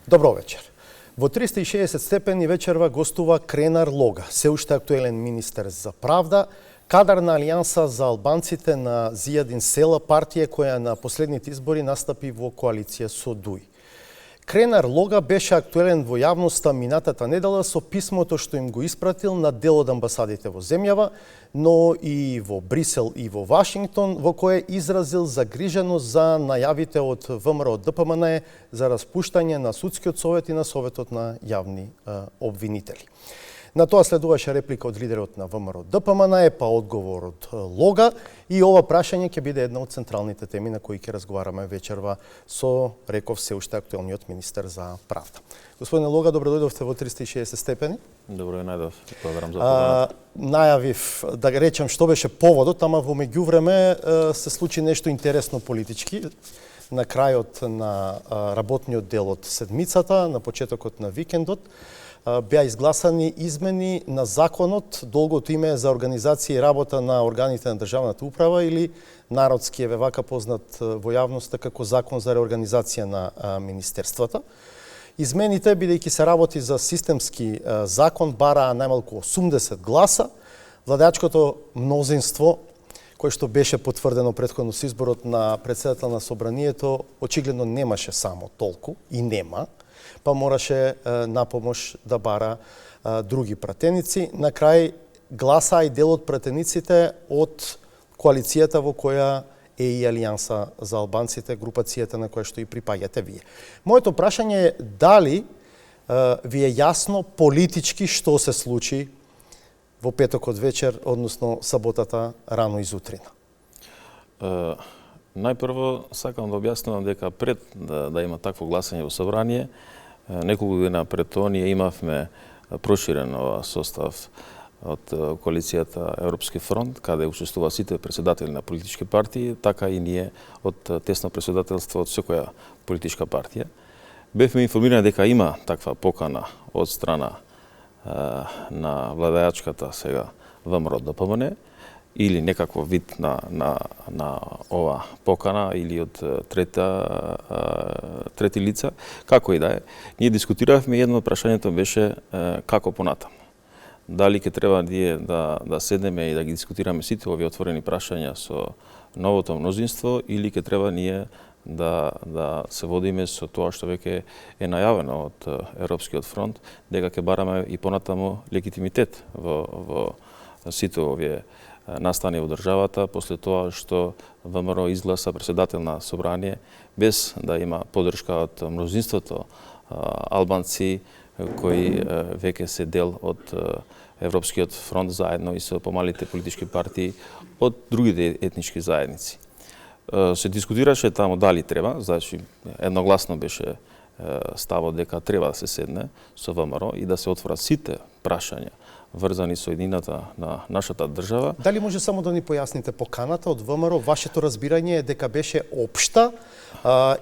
Добро вечер. Во 360 степени вечерва гостува Кренар Лога, се уште актуелен министер за правда, кадар на Алијанса за албанците на Зијадин Села, партија која на последните избори настапи во коалиција со ДУИ. Кренар Лога беше актуелен во јавноста минатата недела со писмото што им го испратил на дел од амбасадите во земјава, но и во Брисел и во Вашингтон, во кое изразил загриженост за најавите од ВМРО ДПМН за распуштање на Судскиот совет и на Советот на јавни обвинители. На тоа следуваше реплика од лидерот на ВМРО ДПМН, па одговор од Лога, и ова прашање ќе биде една од централните теми на кои ќе разговараме вечерва со, реков, се уште актуелниот министер за правда. Господине Лога, добро дојдовте во 360 степени. Добро најдов. Благодарам за поканата. Најавив да речем што беше поводот, ама во меѓувреме се случи нешто интересно политички. На крајот на работниот дел од седмицата, на почетокот на викендот, беа изгласани измени на законот, долгото име за организација и работа на органите на државната управа, или народски е вака познат во јавноста како закон за реорганизација на министерствата. Измените, бидејќи се работи за системски закон, бараа најмалку 80 гласа. Владеачкото мнозинство, кој што беше потврдено претходно со изборот на председател на собранието, очигледно немаше само толку и нема, па мораше на помош да бара други пратеници. На крај гласа и дел од пратениците од коалицијата во која е и Алијанса за албанците, групацијата на која што и припаѓате вие. Моето прашање е дали ви е јасно политички што се случи во петокот вечер, односно саботата рано изутрина? Најпрво сакам да објаснувам дека пред да има такво гласање во собрание, неколку година пред тоа ние имавме проширен состав од коалицијата Европски фронт, каде учествува сите председатели на политички партии, така и ние од тесно председателство од секоја политичка партија. Бевме информирани дека има таква покана од страна на владеачката сега ВМРО ДПМН, или некакво вид на ова покана, или од трети лица, како и да е. Ние дискутиравме, едно од прашањето беше како понатаму. Дали ќе треба ние да седнеме и да ги дискутираме сите овие отворени прашања со новото мнозинство, или ќе треба ние да се водиме со тоа што веќе е најавено од Европскиот фронт, дека ќе бараме и понатаму легитимитет во сите овие настани во државата, после тоа што ВМРО изгласа председател на собрание без да има поддршка од мнозинството албанци кои веќе се дел од Европскиот фронт заедно и со помалите политички партии од другите етнички заедници. Се дискутираше таму дали треба, значи едногласно беше ставот дека треба да се седне со ВМРО и да се отворат сите прашања врзани со едината на нашата држава. Дали може само да ни појасните поканата од ВМРО? Вашето разбирање е дека беше општа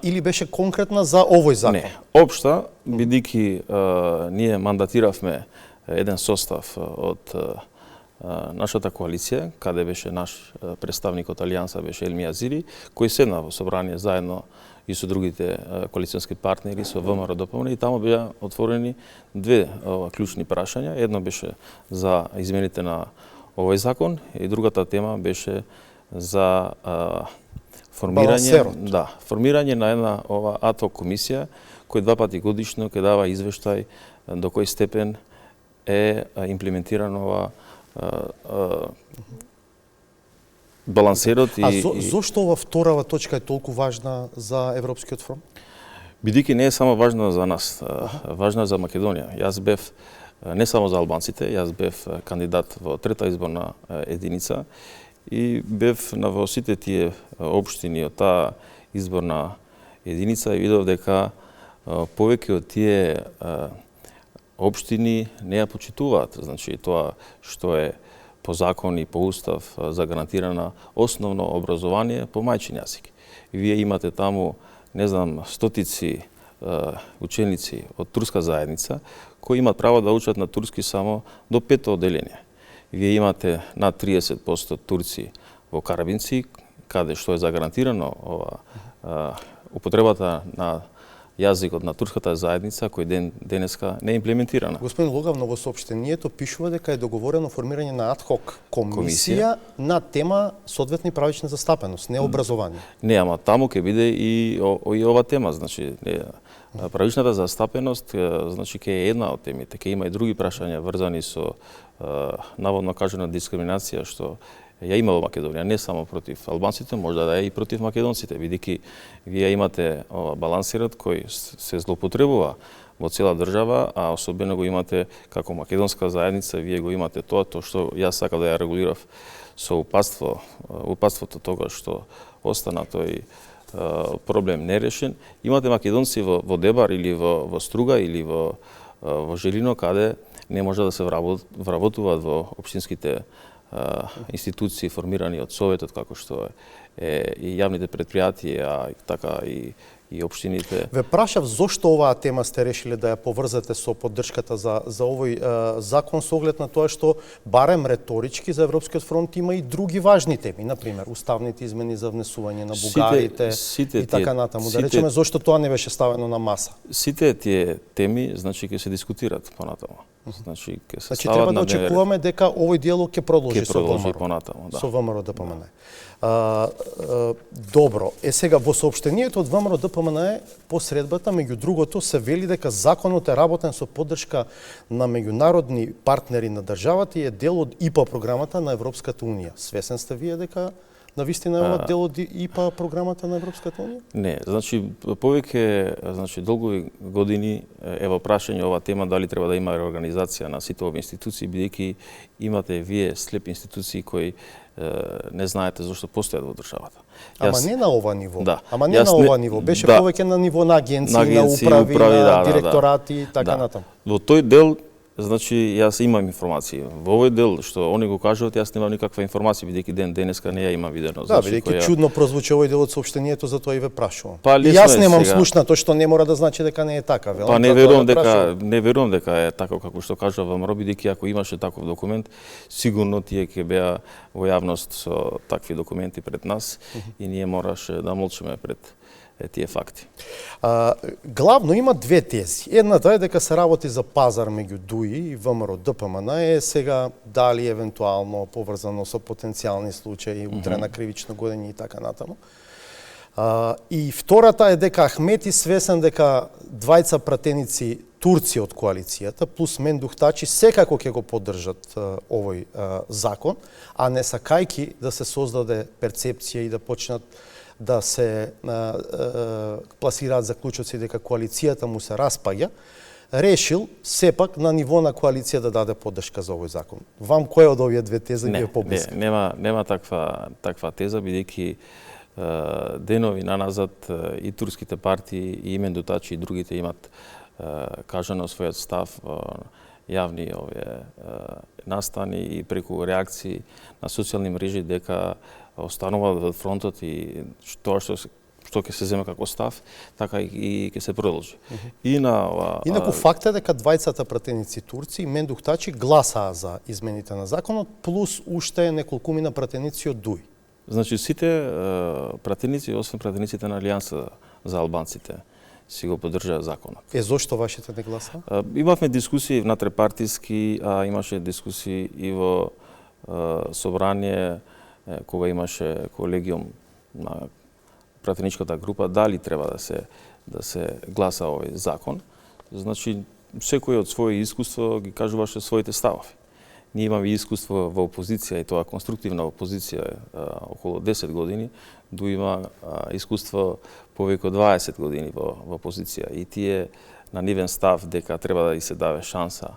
или беше конкретна за овој закон? Не, општа, бидејќи ние мандатиравме еден состав од нашата коалиција, каде беше наш представник од Алијанса, беше Елми Азири, кој седна во собрание заедно и со другите коалиционски партнери, со ВМРО ДПМН, и таму беа отворени две клучни прашања. Едно беше за измените на овој закон и другата тема беше за формирање на една ова ад-хок комисија кој 2 пати годишно ќе дава извештај до кој степен е имплементирано ова балансерот и... Зошто ова вторава точка е толку важна за Европскиот фронт? Бидејќи не е само важна за нас, важна е за Македонија. Јас бев не само за албанците, јас бев кандидат во трета изборна единица и бев во сите тие општини од таа изборна единица и видов дека повеќе од тие општини не ја почитуваат, значи тоа што е по закон и по устав загарантирана основно образование по мајчин јазик. Вие имате таму, не знам, стотици ученици од турска заедница кои имат право да учат на турски само до 5-то одделение. Вие имате над 30% турци во Карабинци, каде што е загарантирано употребата на јазикот на турската заедница кој денеска не е имплементирана. Господин Логав, во соопштението пишува дека е договорено формирање на адхок комисија на тема соодветна и правична застапеност, не образование. Не, ама таму ќе биде и ова тема, значи правичната застапеност, значи ќе е една од темите, ќе има и други прашања врзани со наводно кажана дискриминација што ја има во Македонија, не само против албанците, можда да е и против македонците, бидејќи вие имате балансирот кој се злоупотребува во цела држава, а особено го имате како македонска заедница, вие го имате тоа што јас сакав да ја регулирав со упатството тога што остана тој проблем нерешен. Имате македонци во Дебар или во Струга или во Желино каде не може да се вработуваат во општинските институции формирани од Советот, како што е и јавните предпријатија, така и општините. Ве прашав зошто оваа тема сте решиле да ја поврзате со поддршката за овој закон со оглед на тоа што барем реторички за Европскиот фронт има и други важни теми, на пример уставните измени за внесување на бугарите и така натаму. Да речеме зошто тоа не беше ставено на маса. Сите тие теми значи ќе се дискутират понатаму. Значи ќе се стават треба на да очекуваме дека овој диалог ќе продолжи со ВМРО. Понатаму, да. Со ВМРО ДПМН. Добро. Сега во соопштението од ВМРО ДПМН по средбата, меѓу другото, се вели дека законот е работен со поддршка на меѓународни партнери на државата и е дел од ИПА програмата на Европската унија. Свесен сте вие дека навистина е ова дел од ИПА програмата на Европската унија? Не, значи повеќе долги години е во прашање ова тема дали треба да има реорганизација на сите овие институции, бидејќи имате вие слепи институции кои не знаете зашто постојат во државата. Ама не на ова ниво. Да. Ама не на ова ниво. Беше повеќе на ниво на агенции, на управи, на директорати и така натаму. Во тој дел, значи, јас имам информации. Во овој дел што они го кажуваат, јас немам никаква информација, бидејќи денеска не ја имам видено. Да, бидејќи чудно прозвучи овој дел од соопштението, затоа и ве прашувам. И јас немам слушнато што не мора да значи дека не е така, велам. Па не верувам дека е така како што кажува ВМРО, бидејќи ако имаше таков документ, сигурно тие ќе беа во јавност со такви документи пред нас и ние мораше да молчиме пред тие факти. Главно има две тези. Едната е дека се работи за пазар меѓу ДУИ и ВМРО ДПМН е сега дали евентуално поврзано со потенцијални случаи, утре на кривично годење и така натаму. И втората е дека Ахмети свесен дека двајца пратеници турци од коалицијата плюс Мендух Тачи секако ќе го поддржат овој закон, а не сакајки да се создаде перцепција и да почнат да се пласираат заклучоци дека коалицијата му се распаѓа, решил сепак на ниво на коалиција да даде поддршка за овој закон. Вам кој од овие две тези ви е поблиска? Нема таква теза, бидејќи денови наназад и турските партии, и Мендутачи и другите имат кажано својот став, јавни овие настани и преку реакции на социјални мрежи дека остануваат во фронтот и тоа што ќе се земе како став, така и ќе се продолжи. Инаку факт е дека двајцата пратеници турци и Мендух Тачи гласаа за измените на законот, плюс уште неколкумина пратеници од ДУИ. Значи сите пратеници, освен пратениците на Алијанса за албанците, си го поддржаа законот. Зошто вашите не гласаа? Имавме дискусии внатре-партиски, а имаше дискусии и во собрание кога имаше колегиум на пратеничката група, дали треба да се гласа овој закон. Значи, секој од своје искуство ги кажуваше своите ставови. Ние имаме искуство во опозиција, и тоа конструктивна опозиција околу 10 години, ду има искуство повеќе од 20 години во опозиција. И тие на нивен став дека треба да и се даде шанса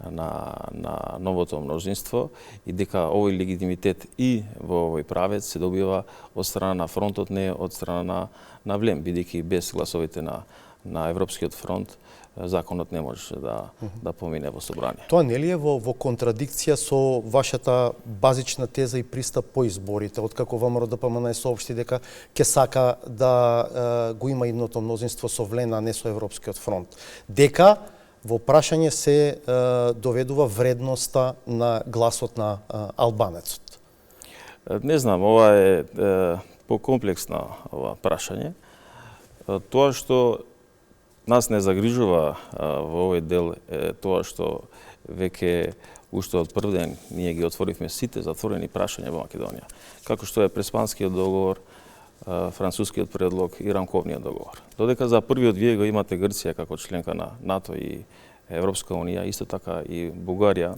на новото мнозинство и дека овој легитимитет и во овој правец се добива од страна на фронтот, не од страна на Влем, бидејќи без гласовите на Европскиот фронт законот не може да помине во собрание. Тоа нели е во контрадикција со вашата базична теза и пристап по изборите, откако ВМРО ДПМН соопшти дека ќе сака да го има идното мнозинство со Влем, а не со Европскиот фронт. Дека во прашање се доведува вредноста на гласот на албанецот. Не знам, ова е покомплексно ова прашање. Тоа што нас не загрижува во овој дел тоа што веќе уште од прв ден ние ги отворивме сите затворени прашања во Македонија, како што е Преспанскиот договор, францускиот предлог и рамковниот договор. Додека за првиот вие го имате Грција како членка на НАТО и Европска унија, исто така и Бугарија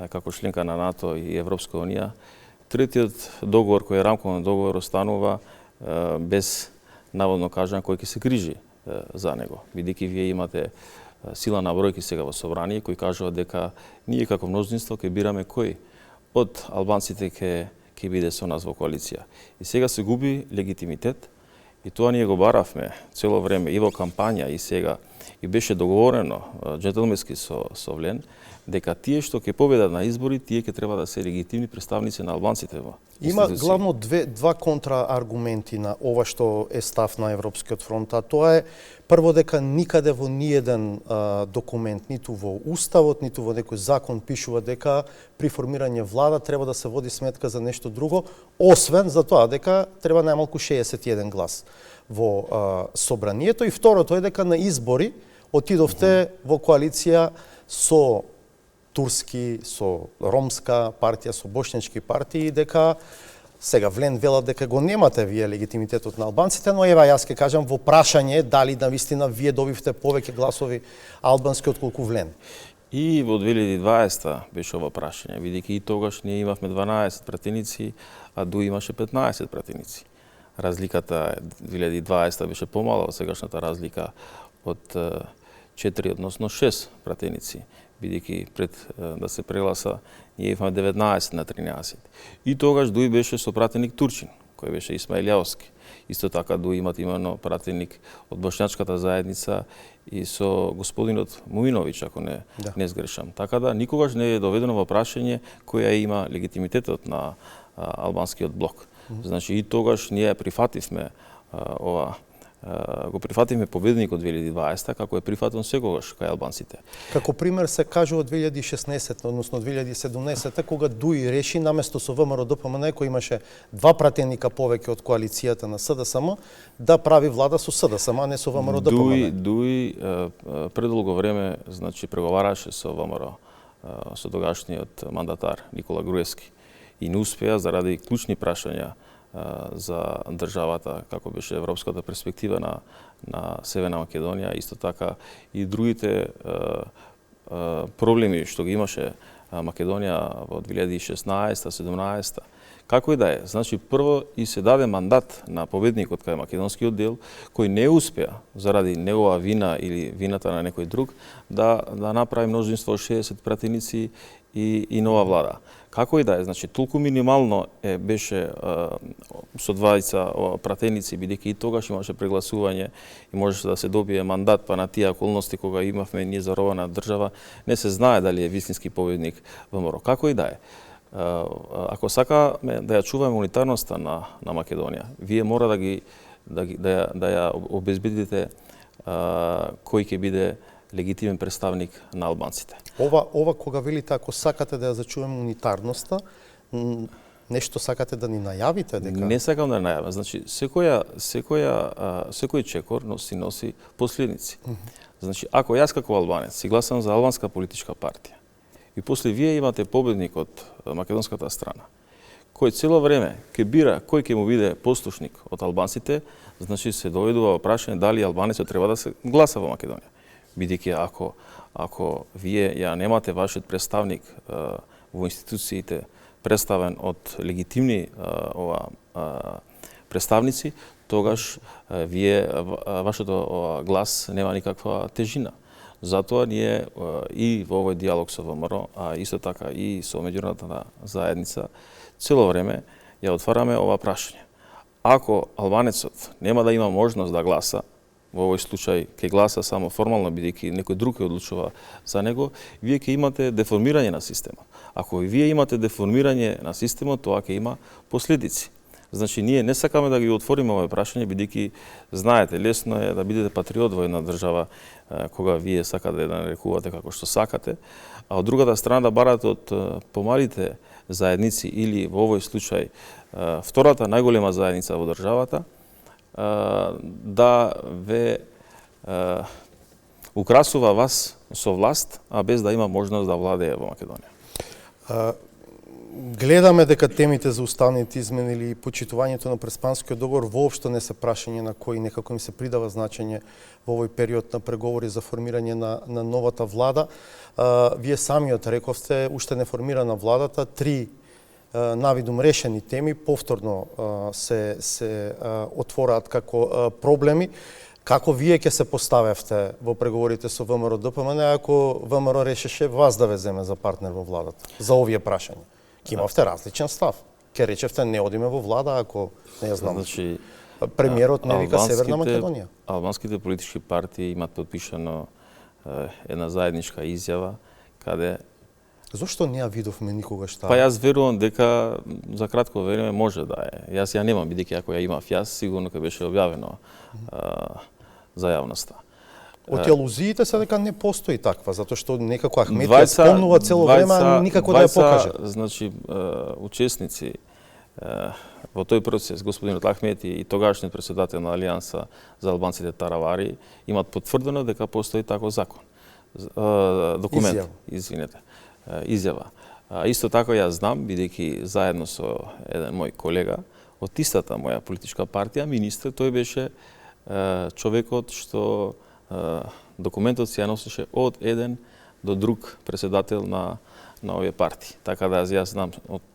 како членка на НАТО и Европска унија, третиот договор кој е рамковен договор останува без наводно кажан кој ќе се грижи за него, бидејќи вие имате сила на бројки сега во собрание кои кажуваат дека ние како мнозинство ќе бираме кој од албанците ќе биде со нас во коалиција. И сега се губи легитимитет и тоа ние го баравме цело време и во кампања и сега и беше договорено джентлменски со Влен дека тие што ќе победат на избори, тие ќе треба да се легитимни представници на албанците во Има главно два контрааргументи на ова што е став на Европскиот фронт, а тоа е прво дека никаде во ниеден документ, ниту во Уставот, ниту во некој закон пишува дека при формирање влада треба да се води сметка за нешто друго, освен за тоа дека треба најмалку 61 глас во собранието. И второто е дека на избори отидовте во коалиција со турски, со ромска партија, со бошњачки партии, дека сега Влен велат дека го немате вие легитимитетот на албанците, но ева јас ќе кажам во прашање дали навистина вие добивте повеќе гласови албански отколку Влен. И во 2020 беше ова прашање, бидејќи и тогаш ние имавме 12 пратеници, а Ду имаше 15 пратеници. Разликата 2020 беше помала од сегашната разлика од 4, односно 6 пратеници, бидејќи пред да се прегласа ние имаме 19 на 13. И тогаш Дуј беше со пратеник турчин, кој беше Исмаил Јаовски. Исто така Дуј имат имено пратеник од бошњачката заедница и со господинот Муиновиќ, ако не сгрешам. Така да никогаш не е доведено во прашање која има легитимитетот на албанскиот блок. Значи и тогаш ние прифативме го прифативме победникот 2020 како е прифатен секогаш кај албанците. Како пример се кажува 2016, односно 2017, кога Дуј реши наместо со ВМРО ДПМН кој имаше два пратеника повеќе од коалицијата на СДСМ да прави влада со СДСМ, а не со ВМРО ДПМН. Дуј предолго време значи преговараше со ВМРО, со тогашниот мандатар Никола Груевски и не успеа заради клучни прашања за државата, како беше европската перспектива на Северна Македонија, исто така и другите проблеми што ги имаше Македонија во 2016-17. Како и да е, значи прво и се даде мандат на победникот кај македонскиот дел, кој не успеа заради негова вина или вината на некој друг да направи мнозинство од 60 пратеници и нова влада. Како и да е, значи толку минимално беше со двајца пратеници, бидејќи и тогаш имаше прегласување и можеше да се добие мандат, па на тие околности кога имавме ние зарована држава, не се знае дали е вистински победник ВМРО. Како и да е. Ако сакаме да ја чуваме унитарноста на Македонија, вие мора да ја обезбедите кој ќе биде легитимен представник на албанците. Ова кога велите ако сакате да ја зачуваме унитарноста, нешто сакате да ни најавите дека Не сакам да најавам, значи секој чекор носи последици. Значи ако јас како албанец си гласам за албанска политичка партија и после вие имате победник од македонската страна, кој цело време ќе бира кој ќе му биде послушник од албанците, значи се доведува во прашање дали албанецот треба да се гласа во Македонија. Бидејќи ако вие ја немате вашиот представник во институциите представен од легитимни представници, тогаш вашето глас нема никаква тежина. Затоа ние и во овој диалог со ВМРО, а исто така и со меѓународната заедница, цело време ја отвараме ова прашање. Ако албанецот нема да има можност да гласа, во овој случај ќе гласа само формално, бидејќи некој друг ќе одлучува за него, вие ќе имате деформирање на системот. Ако вие имате деформирање на системот, тоа ќе има последици. Значи, ние не сакаме да ги отвориме овој прашање, бидејќи знаете, лесно е да бидете патриот во една држава кога вие сакате да нарекувате како што сакате, а од другата страна да барате од помалите заедници или во овој случај втората најголема заедница во државата, да ве украсува вас со власт, а без да има можност да владее во Македонија. Гледаме дека темите за уставните измени или почитувањето на Преспанскиот договор воопшто не се прашање на кои некако им се придава значење во овој период на преговори за формирање на новата влада. Вие самиот рековте, уште не формирана владата, 3 навидум решени теми повторно се отвораат како проблеми. Како вие ќе се поставевте во преговорите со ВМРО ДПМН ако ВМРО решеше вас да ве земе за партнер во владата за овие прашања? Ке имавте различен став. Ке речевте не одиме во влада ако не знам. Значи, премиерот не вика Северна Македонија. Албанските политички партии имат подпишано една заедничка изјава каде Зошто не ја видовме никогаш таа? Па јас верувам дека за кратко време може да е. Јас ја немам, бидејќи ако ја имав јас, сигурно ќе беше објавено за јавноста. Од елузиите се дека не постои таква, затоа што некако Ахмет ја спомнува цело време, а никако да ја покаже. Значи, учесници во тој процес, господинот Ахмет и тогашниот председател на Алијанса за албанците Таравари, имат потврдено дека постои таков закон. Документ, изјава. Исто така јас знам, бидејќи заедно со еден мој колега од истата моја политичка партија, министр, тој беше човекот што документот се ја носеше од еден до друг председател на овие партии. Така да јас знам од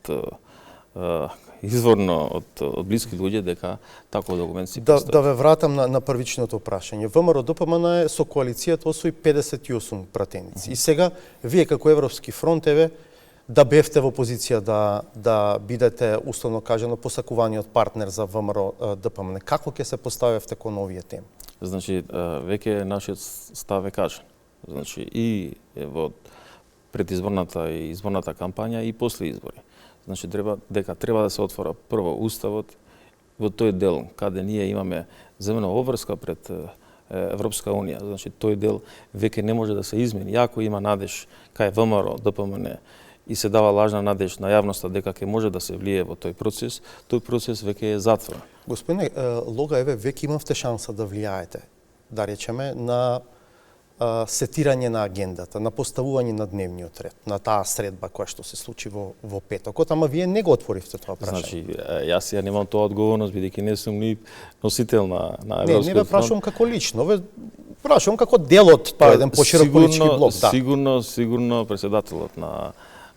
изворно од блиски луѓе дека таков документ си постои. Да ве вратам на првичното прашање. ВМРО ДПМН со коалицијата освои 58 пратеници. И сега вие како Европски фронт да бевте во позиција да бидете условно кажано посакуваниот партнер за ВМРО ДПМН. Како ќе се поставевте кон овие теми? Значи, веќе нашиот став е кажан. Значи, и во предизборната и изборната кампања и после избори. Значи, треба да се отвора прво уставот во тој дел каде ние имаме земена обврска пред Европска унија. Значи, тој дел веќе не може да се измени. Ако има надеж кај ВМРО, ДПМН и се дава лажна надеж на јавноста дека ќе може да се влие во тој процес веќе е затворен. Господине Лога, веќе имавте шанса да влијаете, да речеме, на сетирање на агендата, на поставување на дневниот ред, на таа средба која што се случи во петокот, ама вие не го отворивте тоа прашање. Значи, јас ја немам тоа одговорност, бидејќи не сум ни носител на Европскиот фронт. Не ве прашувам како лично, ве прашувам како дел од еден поширок политички блок. Сигурно председателот на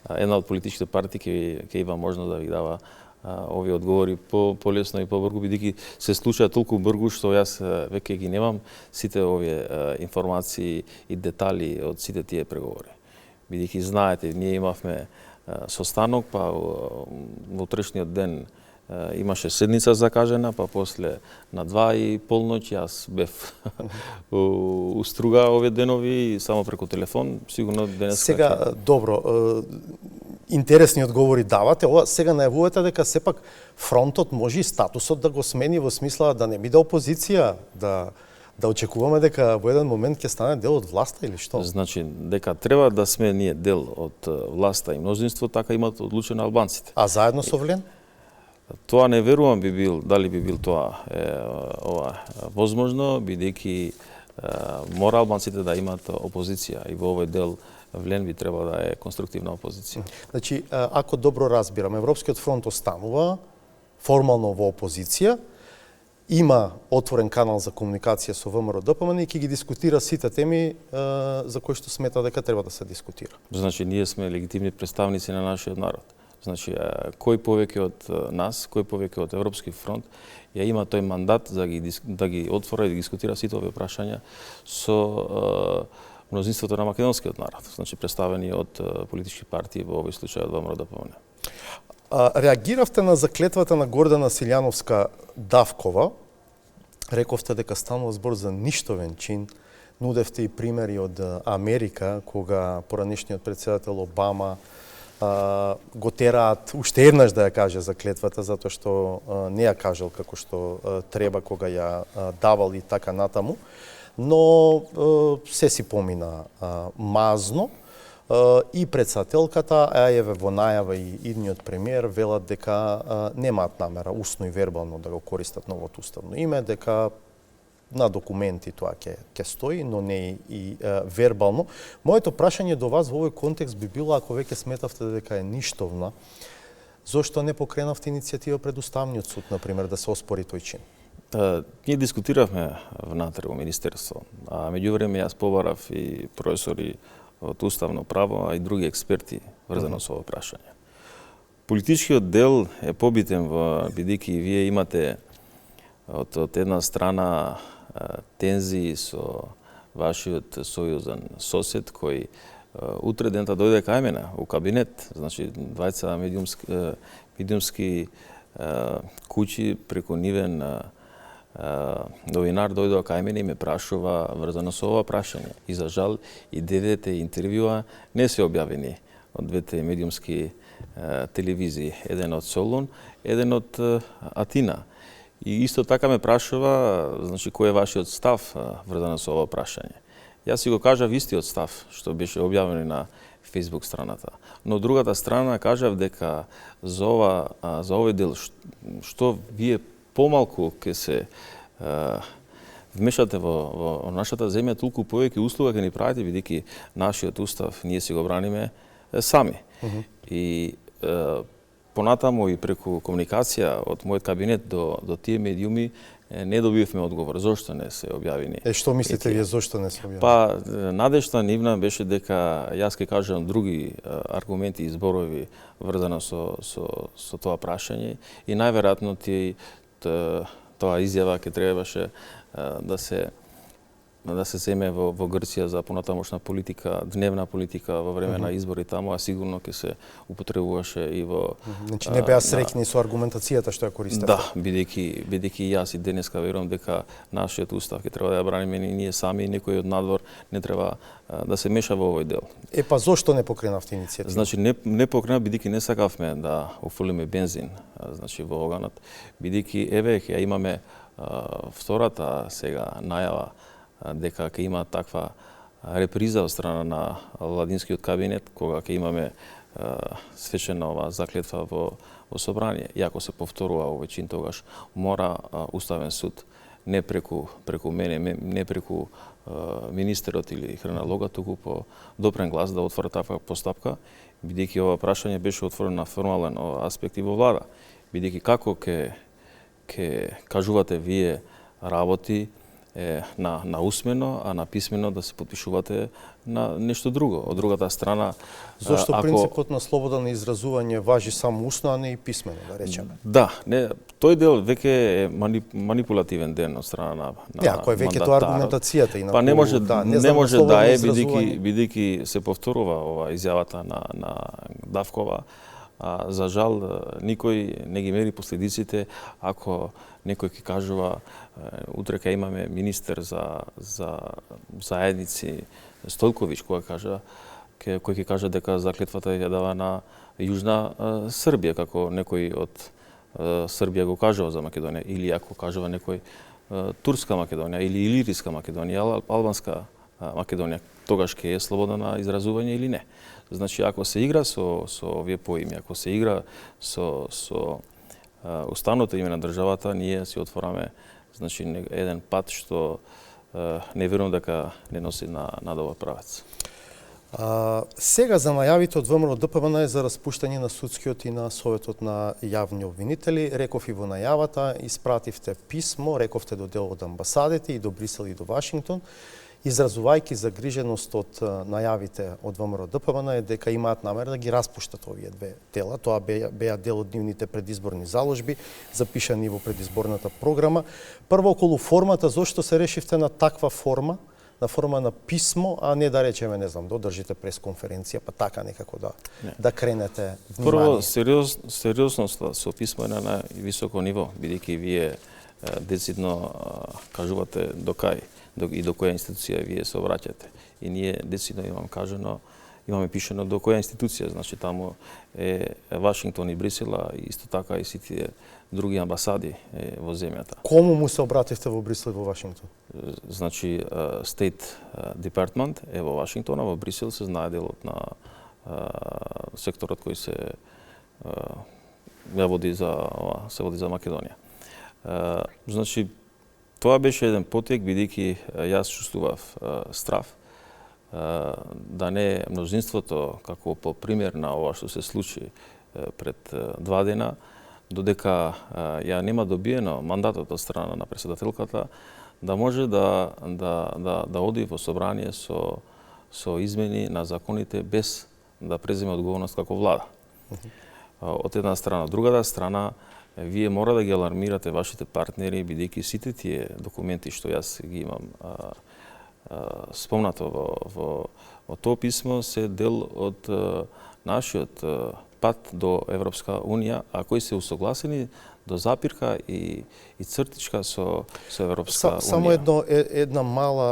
една од политичките партии ќе има можност да ви дава овие одговори полесно и побрзо, бидејќи се случува толку брзо што јас веќе ги немам сите овие информации и детали од сите тие преговори. Бидејќи знаете, ние имавме состанок, па во утрешниот ден имаше седница закажена, па после на 2:30 јас бев у Струга овие денови само преку телефон, сигурно денес. Сега добро, интересни одговори давате, ова сега најавувате дека сепак фронтот може и статусот да го смени во смисла да не биде опозиција, да очекуваме дека во еден момент ќе стане дел од власта или што? Значи, дека треба да сме ние дел од власта и мнозинство, така имат одлучено албанците. А заедно со Влен? Тоа не верувам дали би бил тоа возможно, бидејќи мора албанците да имат опозиција и во овој дел Влен би треба да е конструктивна опозиција. Значи, ако добро разбирам, Европскиот фронт останува формално во опозиција, има отворен канал за комуникација со ВМРО ДПМН и ќе ги дискутира сите теми за кои што смета дека треба да се дискутира. Значи, ние сме легитимни представници на нашиот народ. Значи, кој повеќе од нас, кој повеќе од Европски фронт, ја има тој мандат да ги отвора и да дискутира сите овие прашања со мнозинството на македонскиот народ, значи представени од политички партии, во овој случај од ВМРО ДПМН. Реагиравте на заклетвата на Гордана Силјановска-Давкова. Рековте дека станува збор за ништовен чин. Нудевте и примери од Америка, кога поранешниот председател Обама го тераат уште еднаш да ја каже заклетвата, затоа што не ја кажал како што треба кога ја давал и така натаму. Но се си помина мазно и председателката, а еве во најава и идниот премиер велат дека немаат намера усно и вербално да го користат новото уставно име, дека на документи тоа ќе стои, но не и вербално. Моето прашање до вас во овој контекст би било, ако веќе сметавте дека е ништовна, зошто не покренавте иницијатива пред Уставниот суд, например, да се оспори тој чин? Ние дискутиравме внатре во Министерство, а меѓувреме јас побарав и професори од Уставно право, а и други експерти врзано со ова прашање. Политичкиот дел е побитен бидејќи вие имате од една страна тензии со вашиот сојузен сосед кој утре дента дојде кај мене у кабинет, значи двајца медиумски куќи преку нивен новинар дојдоа кај мене и ме прашува врзано со ова прашање. И за жал и 9 интервјуа не се објавени од двете медиумски телевизии, еден од Солун, еден од Атина. И исто така ме прашува, значи, кој е вашиот став врзано со ова прашање. Јас си го кажав истиот став, што беше објавено на Facebook страната. Но од другата страна кажав дека за овој дел што вие помалку ќе се вмешате во нашата земја, толку повеќе услуга ќе ни правите, бидејќи нашиот устав ние си го браниме сами. И понатаму и преку комуникација од мојот кабинет до тие медиуми не добивме одговор зошто не се објавени. Што мислите вие зошто не се објавени? Па надежта нивна беше дека јас ќе кажам други аргументи и зборови врзано со тоа прашање и најверојатно тоа изјава ќе требаше да се земе во Грција за понатамошна политика, дневна политика во време на избори таму, а сигурно ќе се употребуваше и во... Значи не беа среќни со аргументацијата што ја користевте? Да, бидејќи јас и денеска верувам дека нашиот устав ќе треба да ја браниме и ние сами, и некој од надвор не треба да се меша во овој дел. Па зошто не покренавте иницијатива? Значи не покренав бидејќи не сакавме да уфрлиме бензин, значи во оганот, бидејќи еве ќе имаме втората сега најава дека ќе има таква реприза од страна на владинскиот кабинет, кога ќе имаме свечена ова заклетва во собрание. И ако се повторува овој чин, тогаш мора Уставен суд не преку мене, не преку министерот или хронологот, туку по допрен глас да отвори таква постапка, бидејќи ова прашање беше отворено на формален аспект и во влада. Бидејќи како ќе кажувате вие работи на усмено, а на писмено да се потпишувате на нешто друго. Од другата страна... Зошто принципот на слобода на изразување важи само усно, а не и писмено, да речеме? Да, тој дел веќе е манипулативен ден од страна на ако е веќе тоа аргументацијата и на... Па не може да е, бидејќи се повторува ова изјавата на Давкова. За жал, никој не ги мери последиците ако некој ќе кажува утре ќе имаме министер за заедници Стојковиќ кој ќе каже дека заклетвата ја дава на Јужна Србија, како некој од Србија го кажува за Македонија, или ако кажува некој Турска Македонија или Илириска Македонија, Албанска Македонија, тогаш ќе е слобода на изразување или не. Значи, ако се игра со овие поими, ако се игра со уставното име на државата, ние си отвораме значи еден пат што не верувам дека не носи на добар правец. Сега за најавите од ВМРО ДПМН е за распуштање на судскиот и на Советот на јавни обвинители. Реков и во најавата, испративте писмо, рековте до дел од амбасадите и до Брисел и до Вашингтон, изразувајќи загриженост од најавите од ВМРО ДПМН е дека имаат намера да ги распуштат овие две тела. Тоа беа дел од нивните предизборни заложби, запишани во предизборната програма. Прво околу формата, зошто се решивте на таква форма, на форма на писмо, а не да речеме, не знам, да одржите пресконференција, па така некако да кренете внимание? Прво, сериозноста со писмо е на највисоко ниво, бидејќи вие децидно кажувате до кај и до која институција вие се обраќате. И ние децидно имаме пишено до која институција, значи таму е Вашингтон и Брисел, и исто така и сите други амбасади во земјата. Кому му се обративте во Брисел и во Вашингтон? Значи, State Department е во Вашингтон, а во Брисел се знае делот на секторот кој се води за Македонија. Значи, Тоа беше еден потек, бидејќи јас чувствував страв да не мнозинството, како по пример на ова што се случи пред 2 дена, додека ја нема добиено мандатот од страна на претседателката, да може да оди во собрание со измени на законите без да преземе одговорност како влада. Од една страна. Од другата страна, вие мора да ги алармирате вашите партнери, бидејќи сите тие документи што јас ги имам спомнато во тоа писмо се дел од нашиот пат до Европска Унија, а кои се усогласени до запирка и цртичка со Европска Унија. Само една мала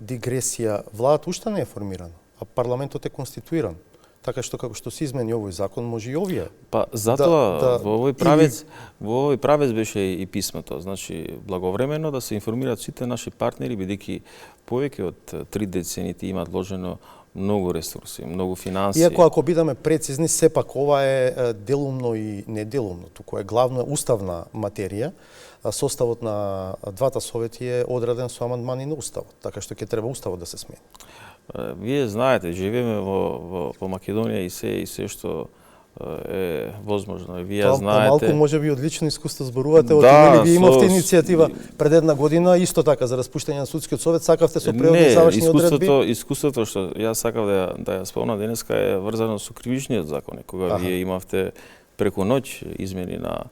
дигресија. Владата уште не е формирана, а парламентот е конституиран. Така што како што се измени овој закон, може и овие. Па затоа во овој правец беше и писмото. Значи благовремено да се информираат сите наши партнери, бидејќи повеќе од 3 децените имаат вложено многу ресурси, многу финанси. Иако ако бидеме прецизни, сепак ова е делумно и неделумно, туку е главна уставна материја. Составот на двата совети е одреден со амандмани на уставот, така што ќе треба уставот да се смени. Вие знаете, живееме во Македонија и се што е возможно. Вие знаете. Малку можеби од лично искуство зборувате, од имени вие имавте иницијатива пред 1 година исто така за распуштање на судскиот совет, сакавте со преодни завршни одредби. Искуството што јас сакав да ја спомнам денеска е врзано со кривичниот законник, кога вие имавте преку ноќ измени на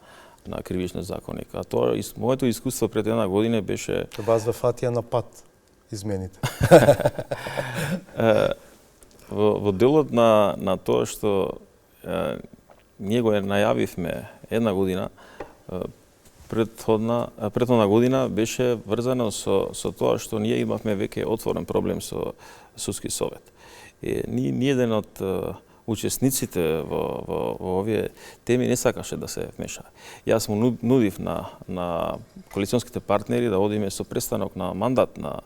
кривичниот законник. А тоа моето искуство пред 1 година беше вас ве фатија на пат измените. Во делот на тоа што ние го најавивме 1 година, претходна година беше врзано со тоа што ние имавме веќе отворен проблем со судски совет. Ни еден од учесниците во овие теми не сакаше да се вмеша. Јас му нудив на коалиционските партнери да одиме со престанок на мандат на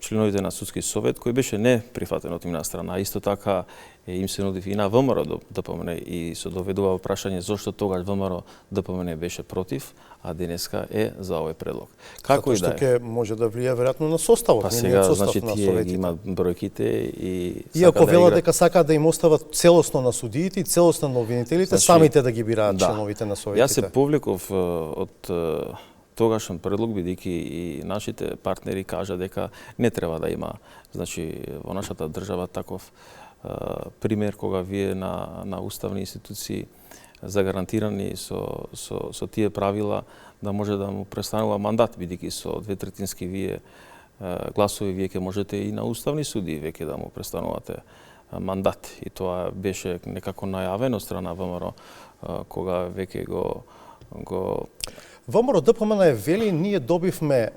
членовите на судски совет, кој беше неприфатен од имна страна. Исто така им се нудив и на ВМРО ДПМН и се доведува прашање зошто тогаш ВМРО ДПМН беше против, а денеска е за овој предлог. Како и да е. Затоа што ќе може да влие веројатно на составот, па сега, значи, тие ги имаат бројките и иако велат дека сакаат да им остават целосно на судиите и целосно на обвинителите, значи, самите да ги бираат членовите на советите. Јас се повлеков од тогашен предлог, бидејќи и нашите партнери кажа дека не треба да има, значи, во нашата држава таков пример кога вие на уставни институции загарантирани со тие правила да може да му престанува мандат, бидејќи со 2/3 вие гласови вие ќе можете и на уставни суди веќе да му престанувате мандат. И тоа беше некако најавено страна ВМРО кога веќе го ВМРО ДПМН е вели, ние добивме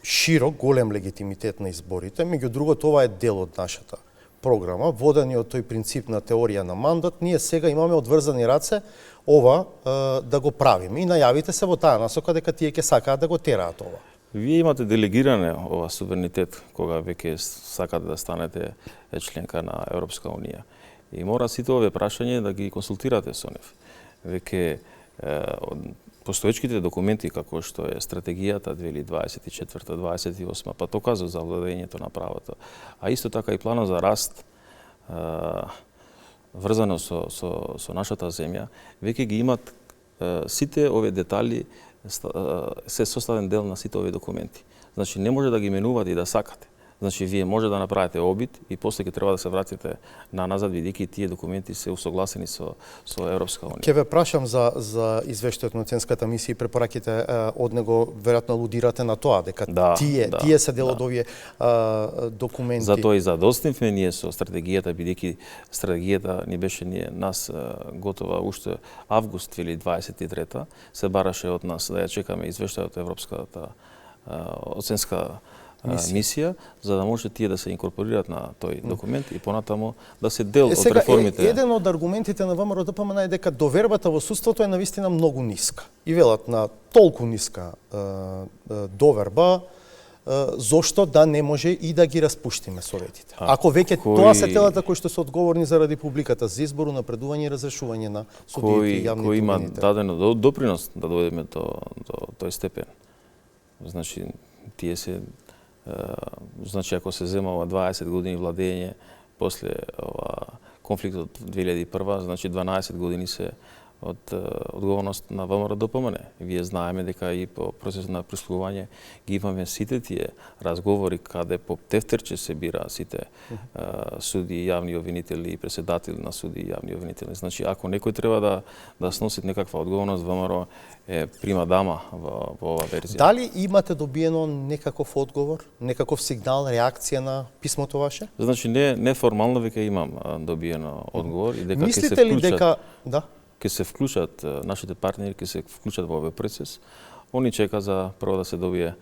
широк, голем легитимитет на изборите, меѓу другото ова е дел од нашата програма, водени од тој принцип на теорија на мандат, ние сега имаме одврзани раце ова да го правиме и најавите се во таа насока дека тие ќе сакаат да го тераат ова. Вие имате делегиране ова суверенитет кога веќе сакате да станете членка на Европска Унија. И мора сите овие прашања да ги консултирате со нив. Веќе постоечките документи како што е стратегијата 2024-2028, па доказа за владењето на правото, а исто така и планот за раст врзано со нашата земја, веќе ги имат сите овие детали, се составен дел на сите овие документи. Значи не може да ги менувате и да сакате. Значи вие може да направите обид и после ќе треба да се вратите назад, бидејќи тие документи се усогласени со Европска Унија. Ќе ве прашам за извештајот на оценската мисија и препораките од него, веројатно алудирате на тоа дека тие се дел од овие документи. Затоа и задоснивме ние со стратегијата, бидејќи стратегијата ни беше нас готова уште август 2023, се бараше од нас да ја чекаме извештајот од Европската оценска мисија, за да може тие да се инкорпорираат на тој документ и понатамо да се дел од реформите. Еден од аргументите на ВМРО ДПМН е дека довербата во судството е навистина многу ниска. И велат на толку ниска доверба зошто да не може и да ги распуштиме советите. Ако веќе тоа се телата кои што се одговорни заради публиката за избор, напредување и разрешување на судиите и јавните кои има обвинители. дадено допринос да дојдеме до тој степен. Значи, тие се значи ако се зема ова 20 години владење после ова конфликтот 2001, значи 12 години се од одговорност на ВМРО ДПМН. Вие знаеме дека и по процесот на прислушување ги имаме сите тие разговори каде по тефтерче се бира сите суди, јавни обвинители и председатели на суди и јавни обвинители. Значи ако некој треба да сноси некаква одговорност, ВМРО е прима дама во оваа верзија. Дали имате добиено некаков одговор, некаков сигнал, реакција на писмото ваше? Значи неформално веќе имам добиено одговор и дека Мислите ли дека ќе се вклучат нашите партнери, ќе се вклучат во овој процес. Они чека за прво да се добие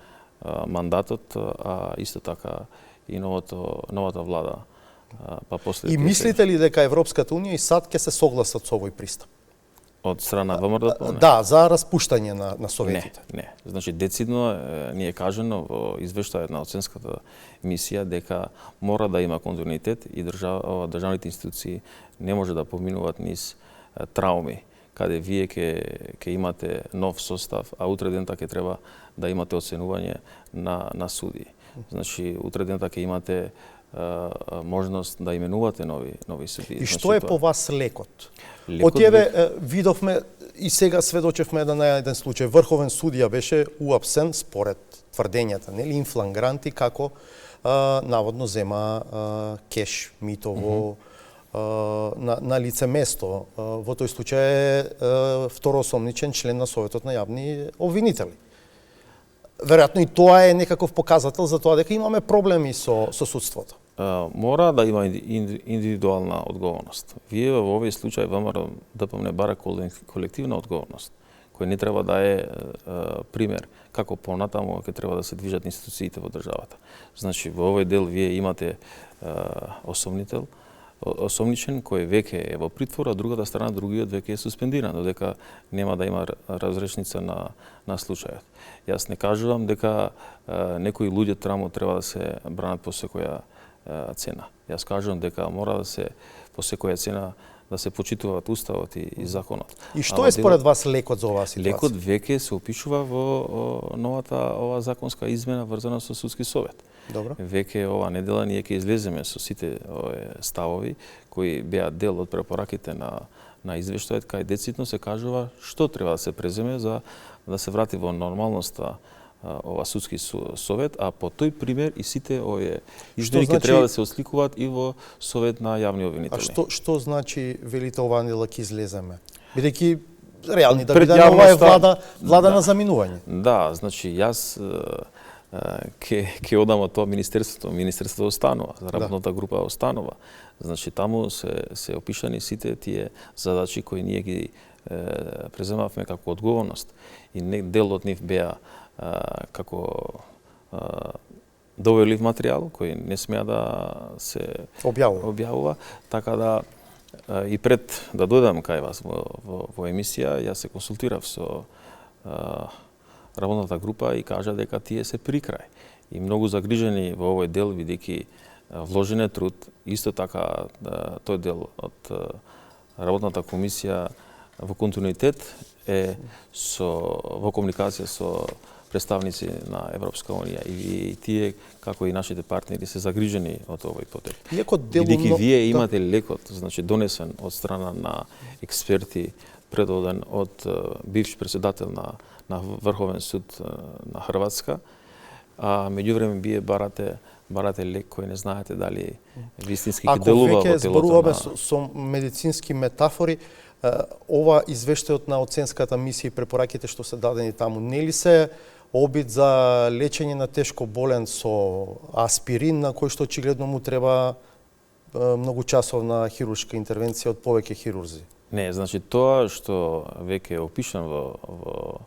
мандатот, а исто така и новата влада. Па после и мислите ли дека Европската унија и САД ќе се согласат со овој пристап? Од страна ВМРО? Да, за распуштање на советите. Не. Значи децидно ни е кажано во извештајот на оценската мисија дека мора да има континуитет и државните институции не може да поминуваат низ трауми, каде вие ќе имате нов состав, а утре дента ќе треба да имате оценување на суди. Значи, утре дента ќе имате можност да именувате нови суди. И што е по вас лекот? Од тебе видовме и сега сведочевме на еден случај. Врховен судија беше уапсен според тврдењата, нели, инфлангранти, како наводно зема кеш, митово, на лице место. Во тој случај е второосомничен член на Советот на јавни обвинители. Веројатно и тоа е некаков показател за тоа дека имаме проблеми со судството. Мора да има индивидуална одговорност. Вие во овој случај ВМРО ДПМН бара колективна одговорност, кој не треба да е пример како понатаму ќе треба да се движат институциите во државата. Значи во овој дел вие имате осомничен кој веќе е во притвор, а другата страна другиот веќе е суспендиран, додека нема да има разрешница на случајот. Јас не кажувам дека некои луѓе таму треба да се бранат по секоја цена. Јас кажувам дека мора да се по секоја цена да се почитуваат уставот и законот. И што е според вас лекот за оваа ситуација? Лекот веќе се опишува во новата ова законска измена врзана со судски совет. Добро. Веќе ова недела ние ќе излеземе со сите ставови кои беа дел од препораките на извештајот, кај децидно се кажува што треба да се преземе за да се врати во нормалноста ова судски совет, а по тој пример и сите овие изводи ќе треба да се осликуваат и во совет на јавни обвинители. А што значи велите ова недела ќе излеземе? Бидејќи реални да биде ова е влада на заминување. Да, значи јас ќе одам од тоа министерството останува, работната група останува. Значи таму се опишани сите тие задачи кои ние ги преземавме како одговорност и дел од нив беа како доверлив материјал кој не смеа да се објавува, така да и пред да дојдам кај вас во емисија, јас се консултирав со работната група и кажа дека тие се при крај. И многу загрижени во овој дел, бидејќи вложен е труд, исто така тој дел од работната комисија во континуитет е во комуникација со представници на Европска унија и тие како и нашите партнери се загрижени од овој потек. Бидејќи вие имате лекот, значи донесен од страна на експерти, предводен од бивш председател на Врховен суд на Хрватска, а меѓувреме вие барате лек кој не знаете дали вистински ќе делува во телото на... Ако веќе зборуваме со медицински метафори, ова извештајот на оценската мисија и препораките што се дадени таму, нели се обид за лечење на тешко болен со аспирин, на кој што очигледно му треба многу часовна хируршка интервенција од повеќе хирурзи? Не, значи тоа што веќе е опишан во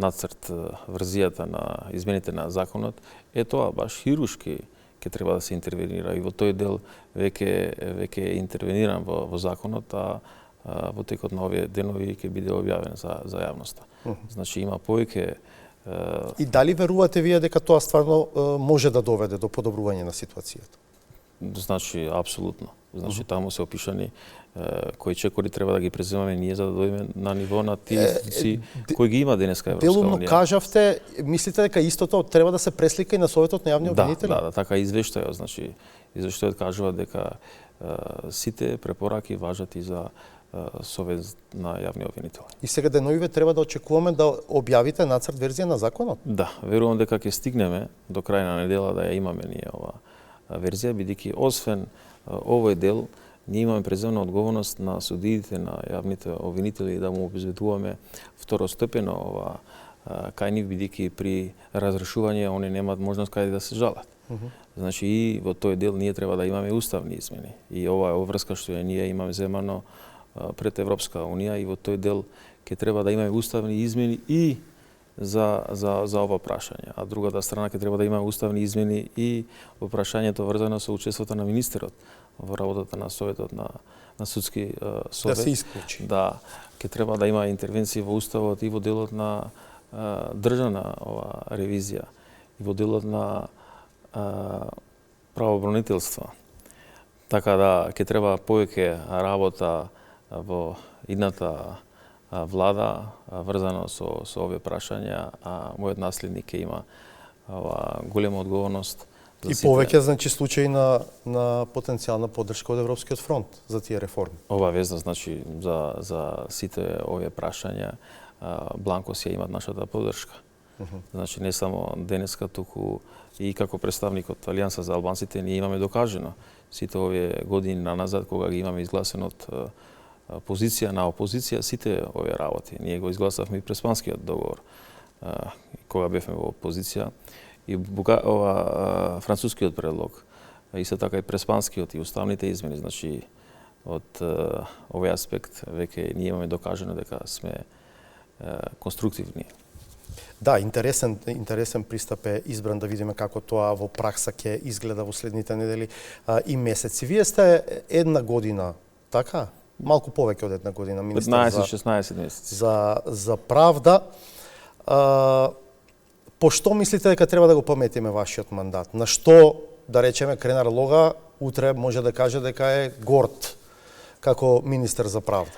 нацрт врзијата на измените на законот, е тоа баш хируршки ќе треба да се интервенира и во тој дел веќе е интервениран во законот, а во текот на овие денови ќе биде објавен за јавноста. Значи има повеќе И дали верувате вие дека тоа стварно може да доведе до подобрување на ситуацијата? Значи, апсолутно. Значи, таму се опишани кои чекори треба да ги преземаме ние за да дојдеме на ниво на тие институции кои ги има денеска Европска Делумно унија. кажавте, мислите дека истото треба да се преслика и на Советот на јавни обвинители? Да, така извештајот, значи извештајот кажува дека сите препораки важат и за Совет на јавни обвинители. И сега деновиве треба да очекуваме да објавите нацрт верзија на законот? Да, верувам дека ќе стигнеме до крај на недела да ја имаме ние ова верзија, бидејќи освен овој дел, ние имаме преземна одговорност на судиите, на јавните обвинители да му обезбедуваме второстепено ова кај нив, бидејќи при разрешување они немаат можност каде да се жалат. Значи и во тој дел ние треба да имаме уставни измени. И ова е обврска што ние имаме земано пред Европска унија и во тој дел ќе треба да имаме уставни измени и за ова прашање. А другата страна ќе треба да има уставни измени и во прашањето врзано со учеството на министерот во работата на Советот на судски совет. Да се исклучи. Да, ќе треба да има интервенции во уставот и во делот на државна ова ревизија и во делот на правобранителство. Така да ќе треба повеќе работа во идната влада врзано со овие прашања, а мојот наследник ќе има голема одговорност И повеќе значи случаи на потенцијална поддршка од Европскиот фронт за тие реформи. Обавезно, значи за сите овие прашања бланко си имат нашата поддршка. Значи не само денеска, туку и како представник од Алијанса за албанците ние имаме докажено сите овие години назад кога ги имаме изгласен од позиција на опозиција сите овие работи. Ние го изгласавме и Преспанскиот договор кога бевме во опозиција и францускиот предлог, исто така и Преспанскиот и уставните измени, значи од овој аспект веќе ние имаме докажано дека сме конструктивни. Да, интересен пристап е избран, да видиме како тоа во пракса ќе изгледа во следните недели и месеци. Вие сте една година, така? Малку повеќе од една година министер 15-16 месеци. За правда. По што мислите дека треба да го пометиме вашиот мандат? На што, да речеме, Кренар Лога утре може да каже дека е горд како министер за правда?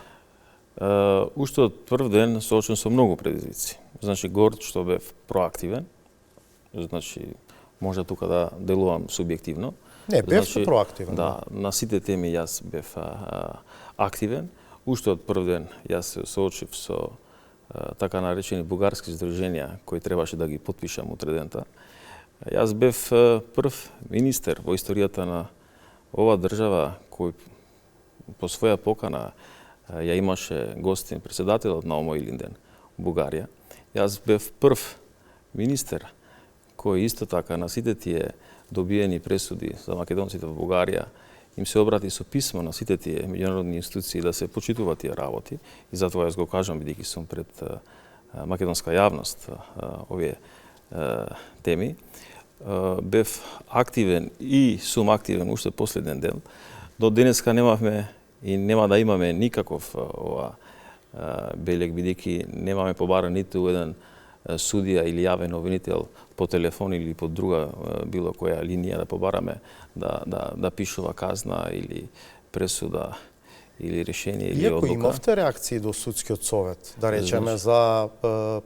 Уште од прв ден соочен со многу предизвици. Значи горд што бев проактивен, значи може тука да делувам субјективно. Не, бевте проактивен. Да, на сите теми јас бев активен. Уште од прв ден јас се соочив со така наречени бугарски здруженија кои требаше да ги потпишам утре дента. Јас бев прв министер во историјата на ова држава кој по своја покана ја имаше гостин председателот на ОМО Илинден, Бугарија. Јас бев прв министер кој исто така на сите тие добиени пресуди за македонците во Бугарија им се обрати со писмо на сите тие меѓународни институции да се почитуваат тие работи и затоа јас го кажам бидејќи сум пред македонска јавност овие теми. Бев активен и сум активен уште последен ден. До денеска немавме и нема да имаме никаков белег бидејќи немаме побаран ниту еден судија или јавен обвинител по телефон или по друга било која линија да побараме да пишува казна или пресуда или решение или одлука. Иако имавте реакции до судскиот совет, да речеме за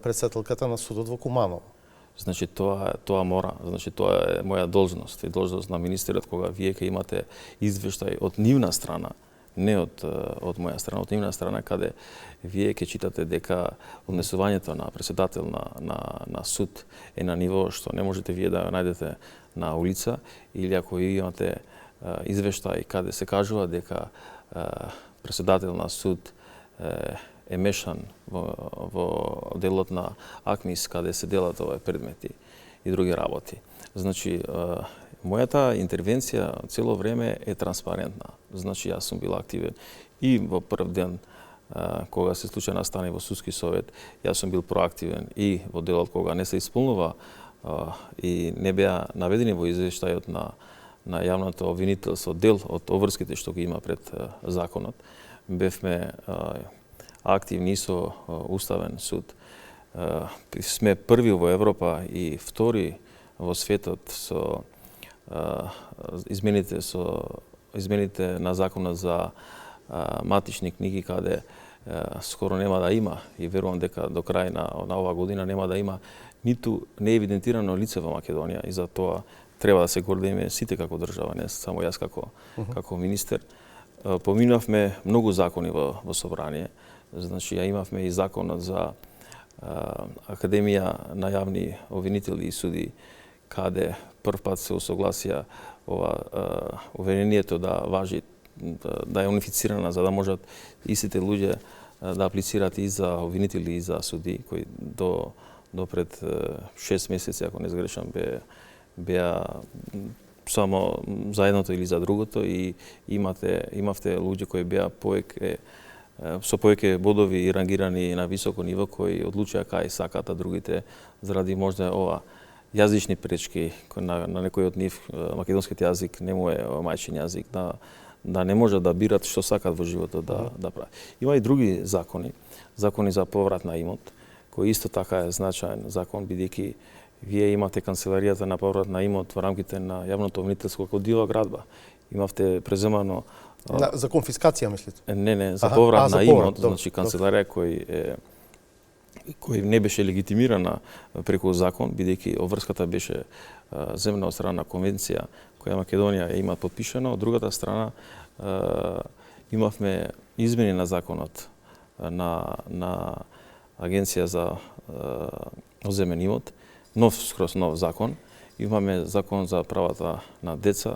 претседателката на судот во Куманово. Значи тоа мора, значи тоа е моја должност и должност на министерот кога вие ќе имате извештај од нивна страна, не од моја страна, од нивна страна каде вие ќе читате дека однесувањето на претседател на суд е на ниво што не можете вие да ја најдете на улица, или ако имате извештај каде се кажува дека претседател на суд е мешан во делот на АКМИС каде се делат овие предмети и други работи. Значи, мојата интервенција цело време е транспарентна. Значи, јас сум бил активен и во прв ден кога се случи настане во судски совет, јас сум бил проактивен и во делот кога не се исполнува и не беа наведени во извештајот на јавното обвинителство дел од обврските што ги има пред законот. Бевме активни со Уставен суд. сме први во Европа и втори во светот со измените на законот за матични книги, каде скоро нема да има и верувам дека до крај на оваа година нема да има ниту неевидентирано лице во Македонија и за тоа треба да се гордеме сите како држава, не само јас како министер. Поминавме многу закони во собрание. Значи, ја имавме и законот за Академија на јавни обвинители и суди, каде прв пат се усогласија обвинението да важи, да е унифицирана, за да можат истите луѓе да аплицираат и за обвинители и за суди, кои до пред 6 месеци, ако не сгрешам, беа само за едното или за другото и имавте луѓе кои беа со повеќе бодови и рангирани на високо ниво, кои одлучија кај сакаат, а другите заради можда ова јазични пречки на некој од нив, македонскиот јазик не му е мајчин јазик, да не може да бират што сакаат во животот да прават. Има и други закони за поврат на имот, кој исто така е значаен закон, бидејќи вие имате канцеларијата на поврат на имот во рамките на јавното обвинителско код Дила градба. Имавте преземано за конфискација, мислите? Не, за поврат на имот, значи канцеларија кој не беше легитимирана преку закон, бидејќи обврската беше земна од страна на конвенција која Македонија има подпишана, од другата страна имавме измени на законот на Агенција за одземен имот, скроз нов закон. Имаме закон за правата на деца,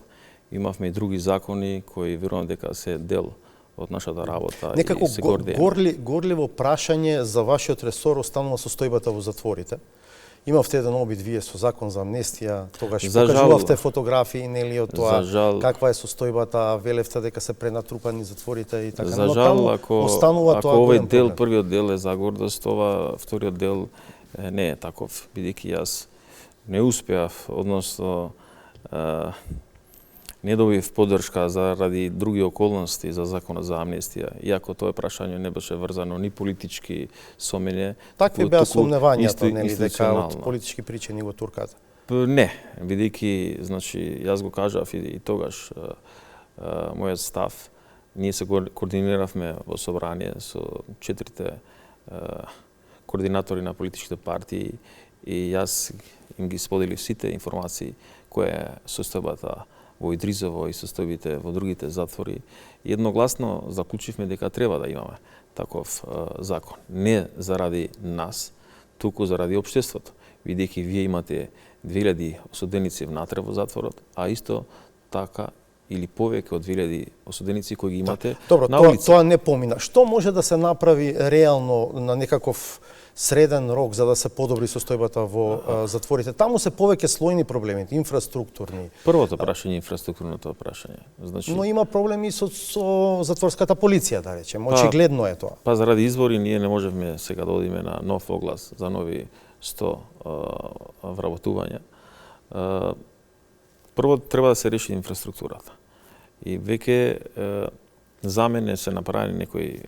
имавме и други закони кои верувам дека се дел од нашата работа. Некако и се гордееме. горливо прашање за вашиот ресор останува состојбата во затворите. Имавте еден обид вие со закон за амнестија, тогаш покажувавте фотографии, нели, од тоа каква е состојбата, велевте дека се пренатрупани затворите и така. За жал, ако овој дел, проблем. првиот дел е за гордост, вториот дел не е таков, бидејќи јас не успеав, односно не добив поддршка заради други околности за законот за амнестија, иако тоа прашање не беше врзано ни политички со мене. Такви беа сомневањата, нели, дека од политички причини го туркате? Не, бидејќи, значи, јас го кажав и тогаш мојот став, ние се координиравме во собрание со 4 координатори на политичките партии и јас им ги споделив сите информации која е состојбата во Идризово и состојбите во другите затвори. Едногласно заклучивме дека треба да имаме таков закон. Не заради нас, туку заради општеството. Бидејќи вие имате 2000 осуденици внатре во затворот, а исто така или повеќе од 2000 осуденици кои ги имате на улица. Тоа не помина. Што може да се направи реално на некаков среден рок за да се подобри состојбата во затворите? Таму се повеќе слојни проблемите, инфраструктурни. Првото прашање е инфраструктурното прашање. Значи, но има проблеми со затворската полиција, да речем. Очигледно е тоа. Па заради избори ние не можевме сега да одиме на нов оглас за нови 100 вработувања. Прво треба да се реши инфраструктурата. И веќе за мене се направени некои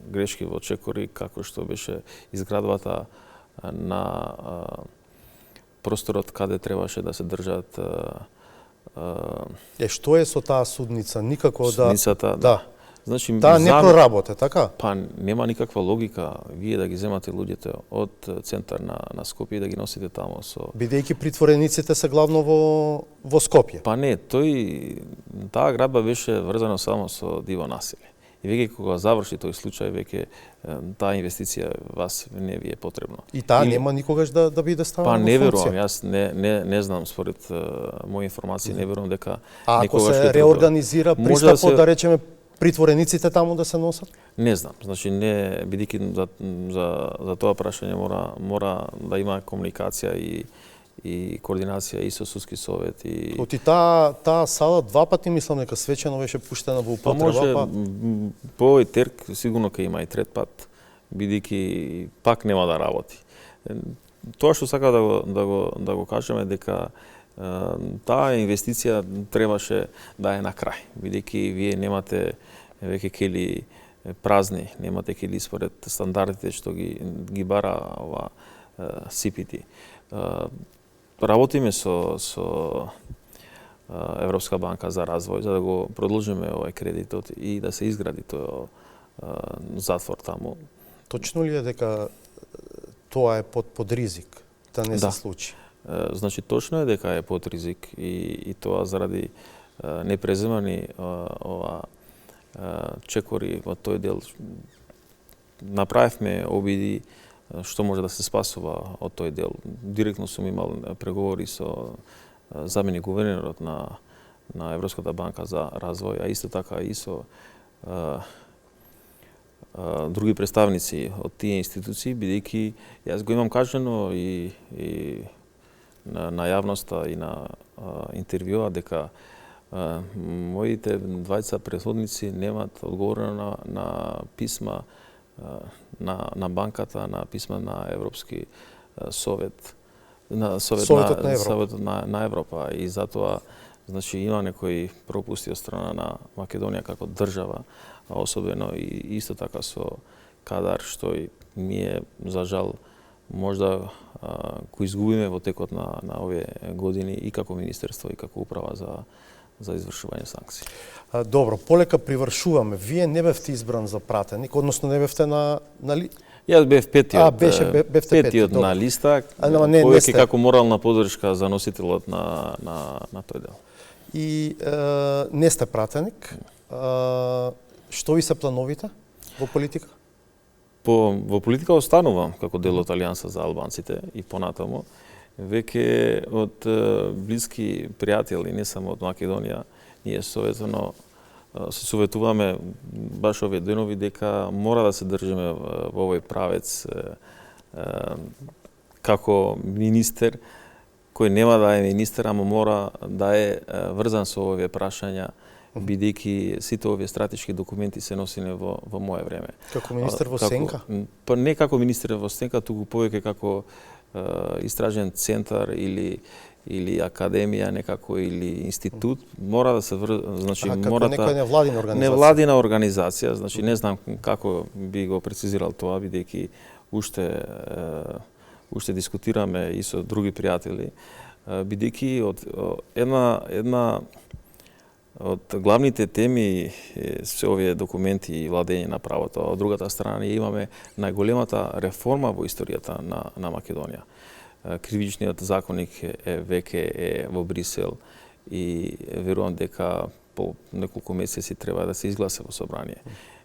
грешки во чекори, како што беше изградбата на просторот каде требаше да се држат што е со таа судница? Никако судницата, да. Значи, таа не проработе, така? Па нема никаква логика вие да ги земате луѓето од центар на Скопје и да ги носите таму со... Бидејќи притворениците се главно во Скопје. Па не, таа градба беше врзана само со диво населје. И веќе кога заврши тој случај, веќе таа инвестиција вас не ви е потребно. И таа нема никогаш да биде ставена во функција? Па не верувам, јас не знам, според мои информации, не верувам дека ако се реорганизира пристапот, да речеме, притворениците таму да се носат? Не знам, значи не, бидејќи за тоа прашање мора да има комуникација и координација и со судски совет и... Оти таа сала 2 пати мислам дека свечено беше пуштена во употреба, по овој терк сигурно ќе има и трет пат, бидејќи пак нема да работи. Тоа што сака да го кажеме дека таа инвестиција требаше да е на крај, бидејќи вие немате веќе кели празни, нема текили според стандардите што ги бара ова CPT. Работиме со Европска банка за развој за да го продолжиме овој кредитот и да се изгради тој затвор таму. Точно ли е дека тоа е под ризик да не се случи? Значи точно е дека е под ризик и тоа заради непреземани чекори во тој дел. Направивме обиди што може да се спасува од тој дел. Директно сум имал преговори со заменик гувернерот на Европската банка за развој, а исто така и со други представници од тие институции, бидејќи јас го имам кажано и на јавноста и на интервјуа дека моите двајца претходници немаат одговорено на писма на банката, на писма на Европски совет, Советот на Европа и затоа значи има некои пропусти од страна на Македонија како држава, а особено и исто така со кадар што и ние за жал можда го изгубиме во текот на овие години и како министерство и како управа за извршување санкции. Добро, полека привршуваме. Вие не бевте избран за пратеник, односно не бевте на Јас бев петиот, бевте петиот на листа, повеќе како морална поддршка за носителот на тој дел. И не сте пратеник. Што ви се плановите во политика? Во политика останувам како дел од Алијанса за албанците и понатаму. Веќе од блиски пријатели, не само од Македонија, ние советно се советуваме баш овие денови дека мора да се држиме во овој правец како министер кој нема да е министер, ама мора да е врзан со овие прашања, бидејќи сите овие стратешки документи се носени во мое време. Како министер во сенка? Па не како министер во сенка, туку повеќе како истражен центар или академија некако или институт, мора да се значи мора некоја невладина организација. Невладина организација, значи не знам како би го прецизирал тоа, бидејќи уште дискутираме и со други пријатели, бидејќи од една од главните теми се овие документи и владење на правото. Од другата страна ние имаме најголемата реформа во историјата на Македонија. Кривичниот законник веќе во Брисел и верувам дека по неколку месеци треба да се изгласа во собрание.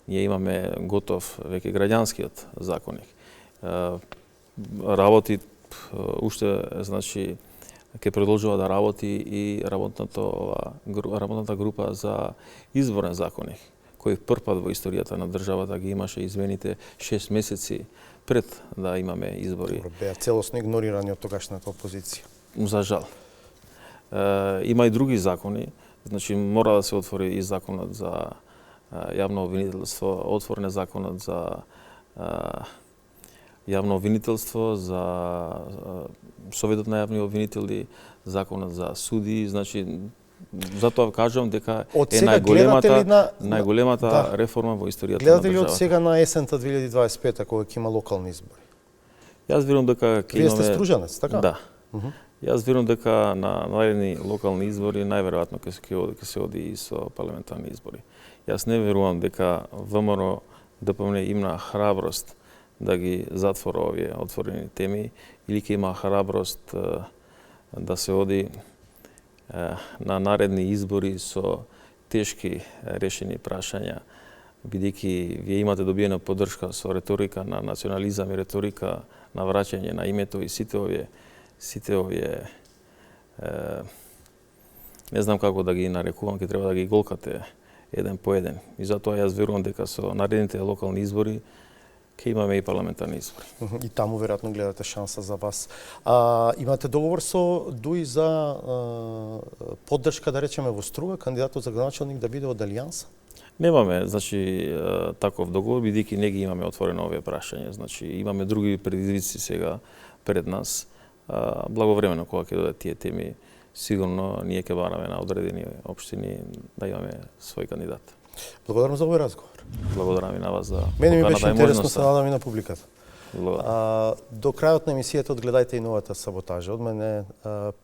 Ние имаме готов веќе граѓанскиот законник. Работи уште, значи, ќе продолжува да работи и работната група за изборен законник, кој првпат во историјата на државата ги имаше измените 6 месеци пред да имаме избори. Добро, беа целосно игнорирани од тогашната опозиција. За жал. Има и други закони, значи мора да се отвори и законот за јавно обвинителство, отворен е законот за јавно обвинителство, за Советот на јавни обвинители, законот за суди, значи затоа кажувам дека е најголемата реформа во историјата на државата. Гледате ли од сега на есента 2025 кога ќе има локални избори? Јас верувам дека ќе имаме... Вие сте стружанец, така? Да. Јас верувам дека на наредни локални избори најверојатно ќе се оди и со парламентарни избори. Јас не верувам дека ВМРО ДПМН има храброст да ги затвора овие отворени теми или ќе има храброст да се оди на наредни избори со тешки решени прашања, бидејќи вие имате добиена поддршка со реторика на национализам и реторика на враќање на името и сите овие не знам како да ги нарекувам, ќе треба да ги голкате еден по еден. И затоа јас верувам дека со наредните локални избори ќе имаме и парламентарни избори. И таму веројатно гледате шанса за вас. Имате договор со ДУИ за поддршка, да речеме, во Струга, кандидатот за градоначалник да биде од Алијанса? Немаме, значи, таков договор, бидејќи не ги имаме отворено овие прашања. Значи, имаме други предизвици сега пред нас. Благовремено, кога ќе додат тие теми, сигурно ние ќе бараме на одредени општини да имаме свој кандидат. Благодарам за овој разговор. Благодарам и на вас за Мене ми поканата беше и интересно можноста. се надам и на публиката. Благодарам. До крајот на емисијата одгледајте и новата саботажа. Од мене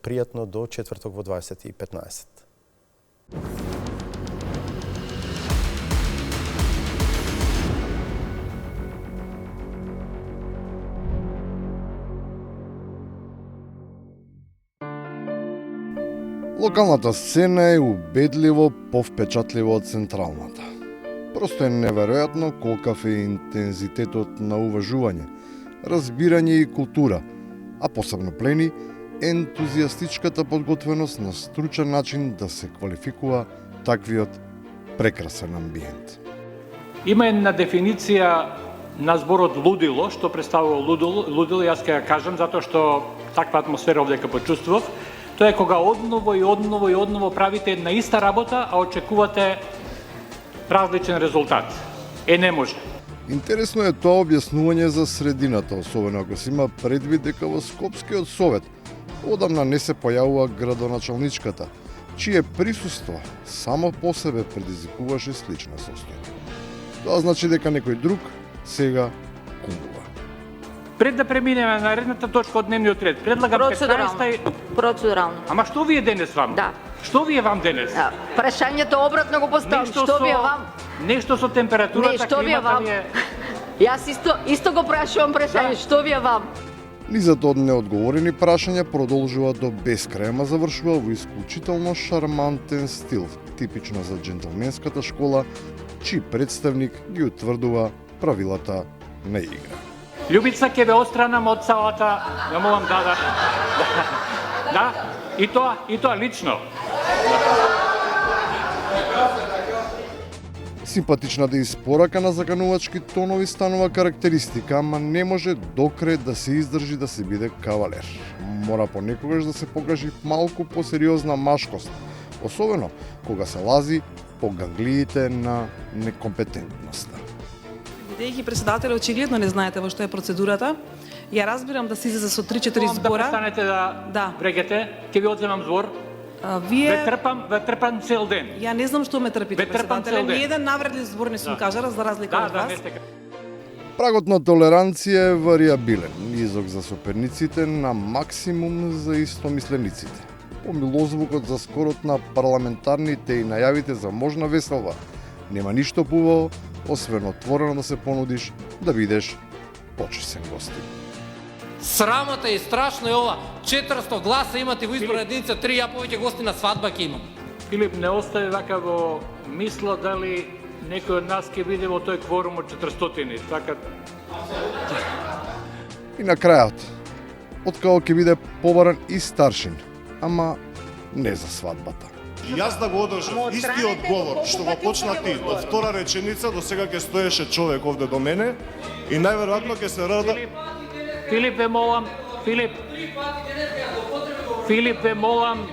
пријатно до четврток во 20:15. Локалната сцена е убедливо повпечатлива од централната. Просто е неверојатно колкав е интензитетот на уважување, разбирање и култура, а посебно плени ентузијастичката подготвеност на стручен начин да се квалификува таквиот прекрасен амбиент. Има една дефиниција на зборот лудило, што представува лудило, јас ќе ја кажам, затоа што таква атмосфера овде ќе почувствував. Тоа е кога одново и одново и одново правите една иста работа, а очекувате различен резултат. Не може. Интересно е тоа објаснување за средината, особено ако се има предвид дека во Скопскиот совет одамна не се појавува градоначалничката, чие присуство само по себе предизвикуваше слична состојба. Тоа значи дека некој друг сега кумува. Пред да преминеме на наредната точка од дневниот ред, предлагам 15 Процедурално. Ама што ви е денес вам? Да. Што ви е вам денес? Да. Прашањето обратно го поставам. Што ви е вам? Нешто со температурата, Не, што ви е климата вам? ви е... Јас исто го прашувам прашање. Што ви е вам? Низът од неодговорени прашања продолжува до бескрај, ама завршува во исклучително шармантен стил, типично за джентлменската школа, чиј представник ги утврдува правилата на игра. Љубица ќе ве отстранам од салата. Ја молам да. Да, и тоа лично. Симпатичната испорака на заканувачки тонови станува карактеристика, ама не може докрај да се издржи да се биде кавалер. Мора понекогаш да се покажи малку посериозна машкост, особено кога се лази по ганглиите на некомпетентноста. Бидејќи председател очигледно не знаете во што е процедурата, ја разбирам да се излезе со 3-4 Да збора. престанете да Да. брегете, ќе ви одземам збор. Вие Ве трпам цел ден. ја не знам што ме трпите, Ве трпам председателе. цел ден. Ниеден навредлив збор не сум кажала за разлика од Да, вас. не сте. Прагот на толеранција е вариабилен, низок за соперниците, на максимум за истомислениците. По милозвукот за скорот на парламентарните и најавите за можна веселба, нема ништо пубаво, освен отворено да се понудиш да бидеш почесен гостин. Срамота и страшно е ова. 400 гласа имате во изборна единица, 3 ја повеќе гости на свадба ќе имам. Филип, не остави вака во мисла дали некој од нас ќе биде во тој кворум од 400. Така И на крајот, откако ќе биде побаран и старшин, ама не за свадбата. Јас да го одржам истиот говор што го почна ти од втора реченица, до сега ќе стоеше човек овде до мене и најверојатно ќе се рада. Филип, ве молам, Филип, ве молам,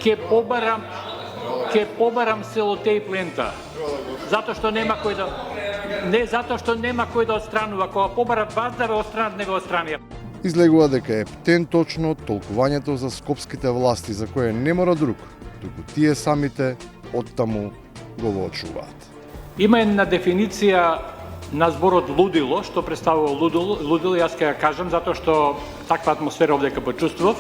ќе побарам селотејп лента. Затоа што нема кој да... Не, затоа што нема кој да отстранува. Кога побарат вас да ве отстранат, не ве отстранија. Излегува дека е птен точно толкувањето за скопските власти, за кое не мора друг, туку тие самите оттаму го воочуваат. Има една дефиниција на зборот лудило, што представува лудило, јас ќе ја кажам, затоа што таква атмосфера овде ќе почувствував.